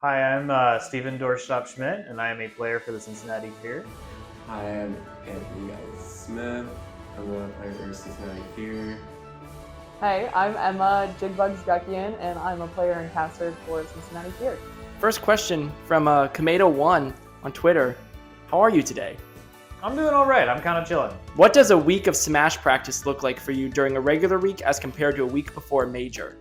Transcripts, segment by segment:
Hi, I'm Steven Doorstop Schmidt, and I am a player for the Cincinnati Fear. Hi, I'm Anthony Smith. I'm a player for Cincinnati Fear. Hey, I'm Emma JIGBUGS, and I'm a player and caster for Cincinnati Fear. First question from Komedo1 on Twitter. How are you today? I'm doing all right. I'm kind of chilling. What does a week of Smash practice look like for you during a regular week as compared to a week before a major?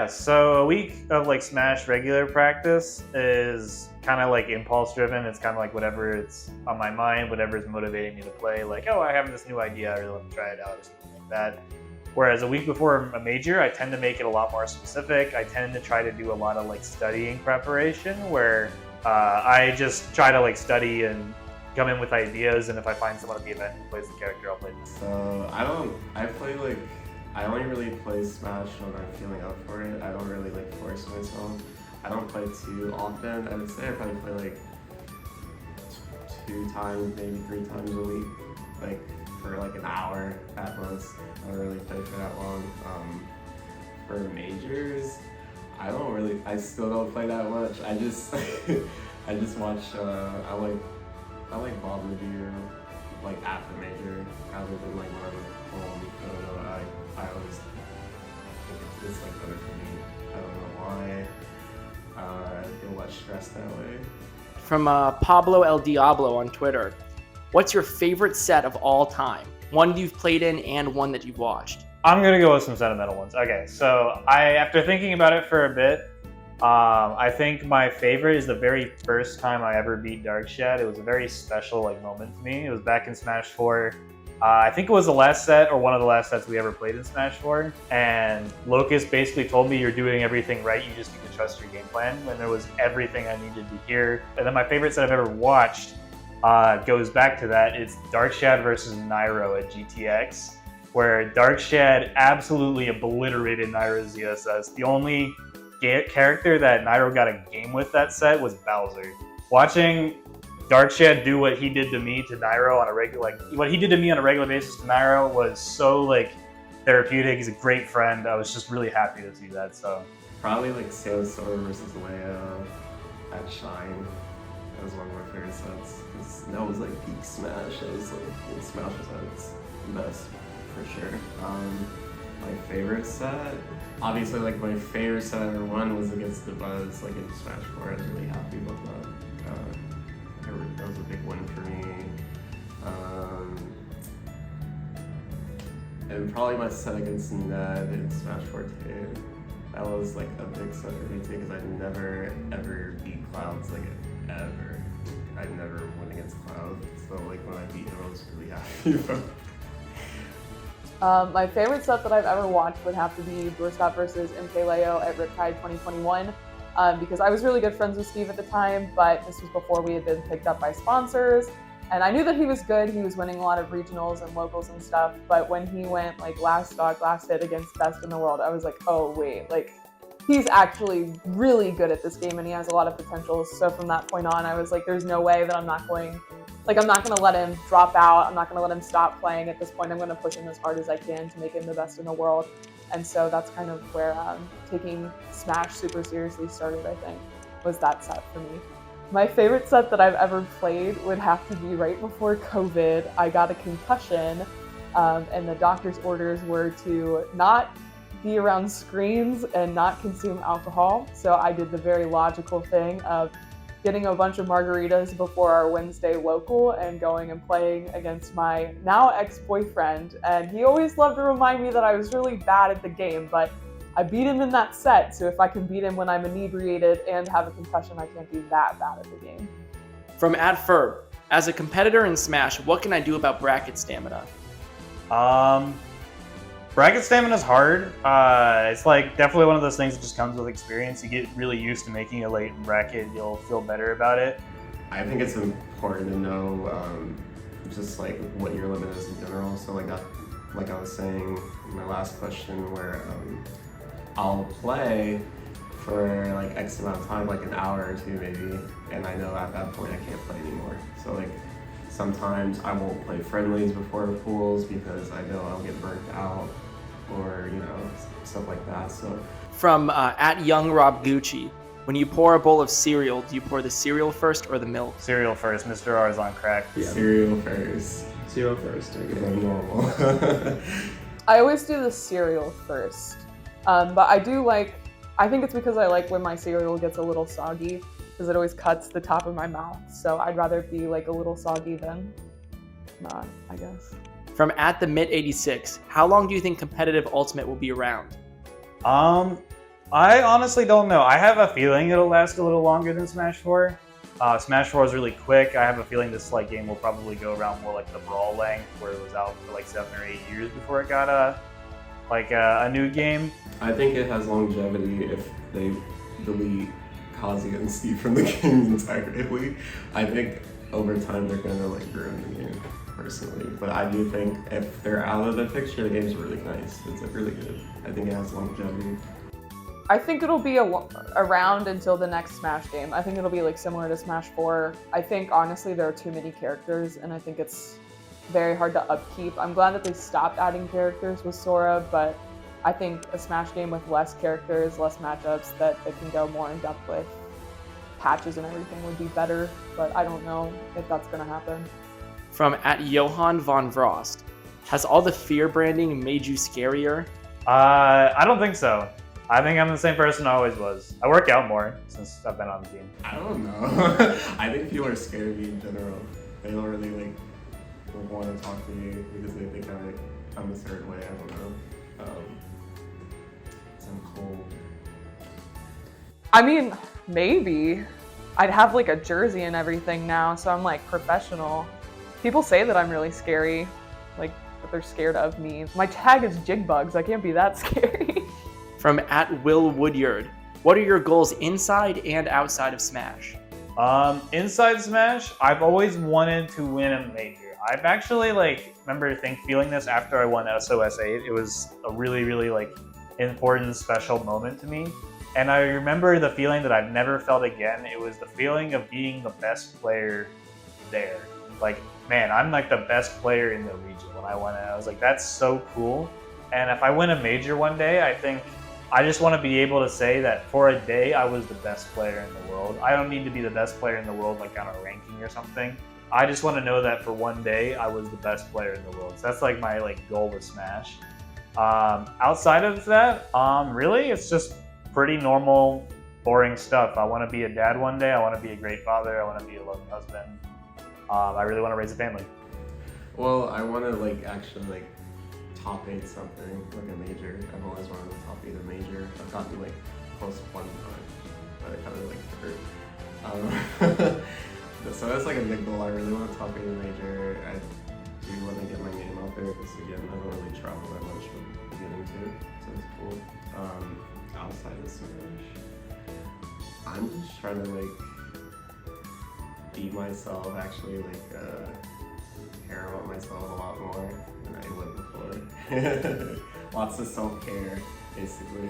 So a week of like Smash regular practice is kind of like impulse driven. It's kind of like whatever it's on my mind, whatever is motivating me to play. Like, oh, I have this new idea, I really want to try it out or something like that. Whereas a week before a major, I tend to make it a lot more specific. I tend to try to do a lot of like studying preparation where I just try to like study and come in with ideas, and if I find someone at the event who plays the character, I'll play them. So I only really play Smash when I'm feeling up for it. I don't really like force myself. I don't play too often. I would say I probably play like 2 times, maybe 3 times a week, like for like an hour at most. I don't really play for that long. For majors, I still don't play that much. I just watch. I like Bob Revere like after major rather than like when I'm home. I don't know. I always think it's like better for me. I don't know why. I feel less stressed that way. From Pablo El Diablo on Twitter. What's your favorite set of all time? One you've played in and one that you've watched. I'm gonna go with some sentimental ones. Okay, so after thinking about it for a bit, I think my favorite is the very first time I ever beat Darkshad. It was a very special like moment to me. It was back in Smash 4. I think it was the last set or one of the last sets we ever played in Smash 4. And Locust basically told me, you're doing everything right, you just need to trust your game plan. And there was everything I needed to hear. And then my favorite set I've ever watched goes back to that. It's Darkshad versus Nairo at GTX, where Darkshad absolutely obliterated Nairo's ZSS. The only character that Nairo got a game with that set was Bowser. Watching Darkshad do what he did to me to Nairo on a regular, like what he did to me on a regular basis to Nairo was so like therapeutic. He's a great friend. I was just really happy to see that. So Probably like Sandstorm versus Leo at Shine. That was one of my favorite sets. That was like peak Smash. That was like when Smash was at its best for sure. My favorite set, obviously like my favorite set I ever won was against the Buzz, like in Smash 4. I was really happy about that. That was a big win for me. And probably my set against Ned in Smash 4 too. That was like a big set for me too, because I never ever beat Clouds, like ever. I never win against Cloud, so like when I beat him I was really happy. My favorite set that I've ever watched would have to be DOORSTOP versus MKLeo at Riptide 2021, because I was really good friends with Steve at the time, but this was before we had been picked up by sponsors. And I knew that he was good. He was winning a lot of regionals and locals and stuff. But when he went like last hit against Best in the World, I was like, oh wait, like he's actually really good at this game and he has a lot of potential. So from that point on, I was like, there's no way that I'm not going to let him drop out. I'm not going to let him stop playing at this point. I'm going to push him as hard as I can to make him the best in the world. And so that's kind of where taking Smash super seriously started, I think, was that set for me. My favorite set that I've ever played would have to be right before COVID. I got a concussion, and the doctor's orders were to not be around screens and not consume alcohol. So I did the very logical thing of getting a bunch of margaritas before our Wednesday local and going and playing against my now ex-boyfriend. And he always loved to remind me that I was really bad at the game, but I beat him in that set, so if I can beat him when I'm inebriated and have a concussion, I can't be that bad at the game. From @Ferb, as a competitor in Smash, what can I do about bracket stamina? Bracket stamina is hard. It's like definitely one of those things that just comes with experience. You get really used to making a late in bracket, you'll feel better about it. I think it's important to know just like what your limit is in general. So like I was saying in my last question, where I'll play for like X amount of time, like an hour or two maybe, and I know at that point I can't play anymore. So like sometimes I won't play friendlies before pools because I know I'll get burnt out, or stuff like that. So From @YoungRobGucci, When you pour a bowl of cereal, do you pour the cereal first or the milk? Cereal first. Mr. R is on crack. Yeah. Cereal first. Cereal first. Because I'm normal. I always do the cereal first. But I think it's because I like when my cereal gets a little soggy, because it always cuts the top of my mouth. So I'd rather it be like a little soggy than not, I guess. From @the_Mit86, how long do you think competitive Ultimate will be around? I honestly don't know. I have a feeling it'll last a little longer than Smash 4. Smash 4 is really quick. I have a feeling this game will probably go around more like the Brawl length, where it was out for like 7 or 8 years before it got a new game. I think it has longevity if they delete Kazuya and Steve from the game entirely. I think over time they're gonna ruin the game, personally. But I do think if they're out of the picture, the game's really nice. It's really good. I think it has longevity. I think it'll be around until the next Smash game. I think it'll be similar to Smash 4. I think honestly there are too many characters, and I think it's very hard to upkeep. I'm glad that they stopped adding characters with Sora, but I think a Smash game with less characters, less matchups that they can go more in depth with, patches and everything would be better, but I don't know if that's gonna happen. From @Johann von Vrost, has all the fear branding made you scarier? I don't think so. I think I'm the same person I always was. I work out more since I've been on the team. I don't know. I think people are scared of me in general. They don't really want to talk to me because they think I'm a certain way. I don't know. I'm cold. I mean, maybe. I'd have a jersey and everything now, so I'm professional. People say that I'm really scary, that they're scared of me. My tag is JIGBUGS. I can't be that scary. From @WillWoodyard, what are your goals inside and outside of Smash? Inside Smash, I've always wanted to win a major. I've actually remember feeling this after I won SOS 8. It was a really, really important, special moment to me. And I remember the feeling that I've never felt again. It was the feeling of being the best player there. Man, I'm the best player in the region when I won it. I was that's so cool. And if I win a major one day, I think I just want to be able to say that for a day I was the best player in the world. I don't need to be the best player in the world on a ranking or something. I just want to know that for one day I was the best player in the world. So that's my goal with Smash. Outside of that, really it's just pretty normal, boring stuff. I want to be a dad one day. I want to be a great father. I want to be a loving husband. I really want to raise a family. Well, I want to actually top 8 something, a major. I've always wanted to top 8 a major. I've gotten close one time, but it kind of hurt. So that's a big goal. I really want to top 8 a major. I do want to get my name out there because again, I don't really travel that much from beginning to, so it's cool. Outside of Smash, I'm just trying to be myself. Actually, care about myself a lot more than I would before. Lots of self-care, basically.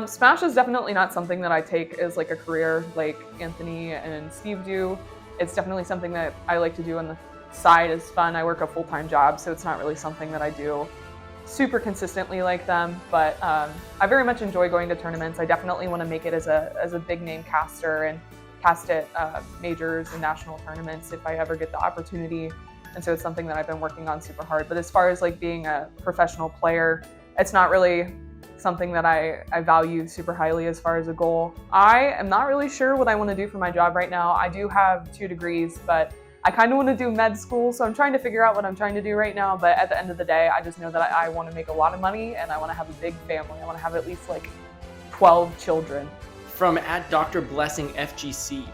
Smash is definitely not something that I take as a career like Anthony and Steve do. It's definitely something that I like to do on the side as fun. I work a full-time job, so it's not really something that I do super consistently like them, but I very much enjoy going to tournaments. I definitely want to make it as a big name caster and cast at majors and national tournaments if I ever get the opportunity. And so it's something that I've been working on super hard. But as far as being a professional player, it's not really something that I value super highly as far as a goal. I am not really sure what I want to do for my job right now. I do have 2 degrees, but I kind of want to do med school, so I'm trying to figure out what I'm trying to do right now. But at the end of the day, I just know that I want to make a lot of money and I want to have a big family. I want to have at least 12 children. From @DrBlessingFGC,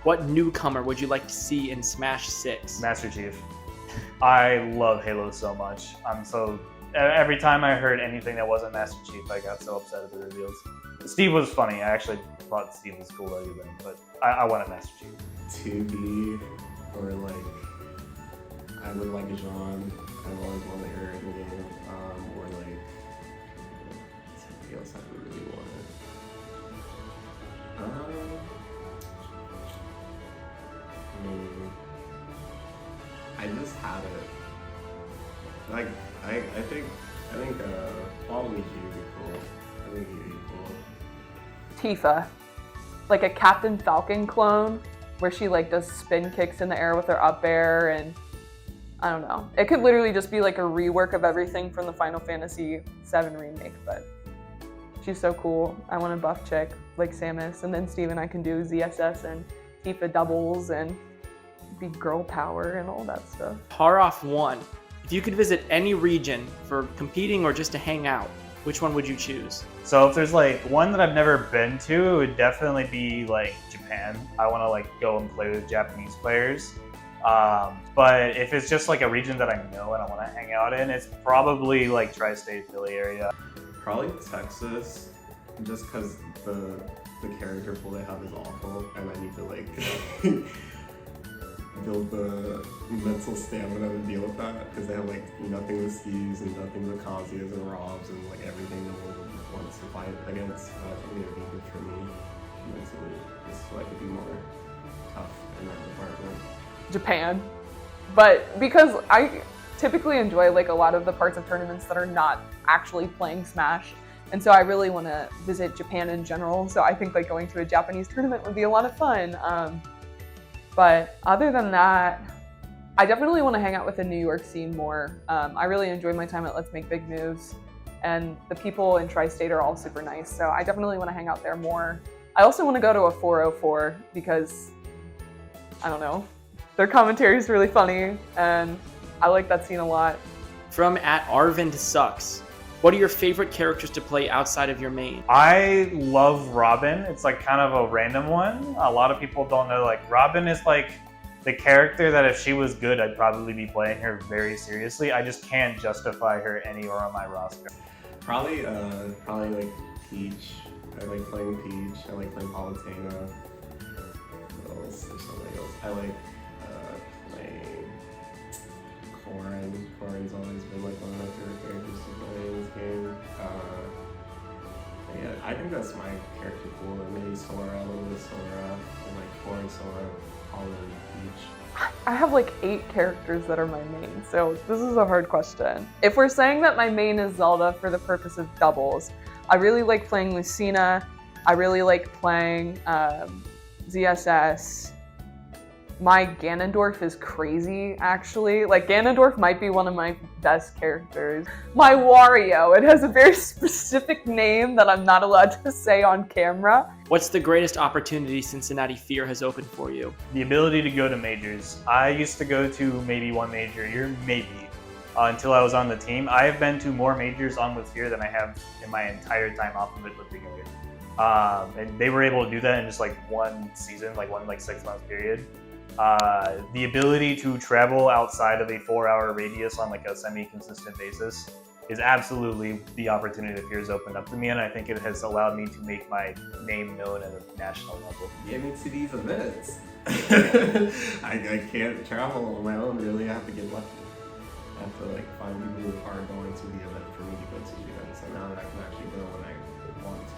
what newcomer would you like to see in Smash 6? Master Chief. I love Halo so much. Every time I heard anything that wasn't Master Chief, I got so upset at the reveals. Steve was funny. I actually thought Steve was cool even, but I wanted Master Chief. 2B, or I would like Jean. I've always wanted her in the game. Or something else I would really want. I just had it. I think probably he would be cool. I think he'd be cool. Tifa, like a Captain Falcon clone, where she like does spin kicks in the air with her up air, and I don't know. It could literally just be like a rework of everything from the Final Fantasy VII remake, but she's so cool. I want a buff chick like Samus, and then Steve and I can do ZSS and Tifa doubles and be girl power and all that stuff. Haroff 1. If you could visit any region for competing or just to hang out, which one would you choose? So if there's like one that I've never been to, it would definitely be like Japan. I want to like go and play with Japanese players. But if it's just like a region that I know and I want to hang out in, it's probably like tri-state Philly area. Probably Texas, just because the character pool they have is awful, and I need to like build the mental stamina to deal with that, because they have like nothing with Steves and nothing with Kazuya's and Robs and like everything the world wants to fight against. I think it would be good for me mentally, just so I could be more tough in that department. Japan, but because I typically enjoy like a lot of the parts of tournaments that are not actually playing Smash, and so I really want to visit Japan in general. So I think like going to a Japanese tournament would be a lot of fun. But other than that, I definitely want to hang out with the New York scene more. I really enjoyed my time at Let's Make Big Moves, and the people in Tri-State are all super nice. So I definitely want to hang out there more. I also want to go to a 404 because, I don't know, their commentary is really funny, and I like that scene a lot. From @Arvind What are your favorite characters to play outside of your main? I love Robin. It's like kind of a random one. A lot of people don't know, like Robin is like the character that if she was good, I'd probably be playing her very seriously. I just can't justify her anywhere on my roster. Probably like Peach. I like playing Peach. I like playing Palutena. What else? There's somebody else. I like playing Corrin. Corrin's always been like one of my favorite characters to play in this game. Yeah, I think that's my character pool. And maybe Sora, a little bit of Sora, and like Corrin, Sora, Holland, Peach. I have like 8 characters that are my main, so this is a hard question. If we're saying that my main is Zelda for the purpose of doubles, I really like playing Lucina. I really like playing ZSS. My Ganondorf is crazy, actually. Like, Ganondorf might be one of my best characters. My Wario, it has a very specific name that I'm not allowed to say on camera. What's the greatest opportunity Cincinnati Fear has opened for you? The ability to go to majors. I used to go to maybe one major a year, maybe, until I was on the team. I have been to more majors on with Fear than I have in my entire time off of it with together. And they were able to do that in just like one season, like 6-month period. The ability to travel outside of a 4-hour radius on like a semi-consistent basis is absolutely the opportunity that Fear's opened up to me, and I think it has allowed me to make my name known at a national level. Get me to these events. I can't travel on my own, really. I have to get lucky. I have to like find people who are going to the event for me to go to the event. So now that I can actually go when I want to,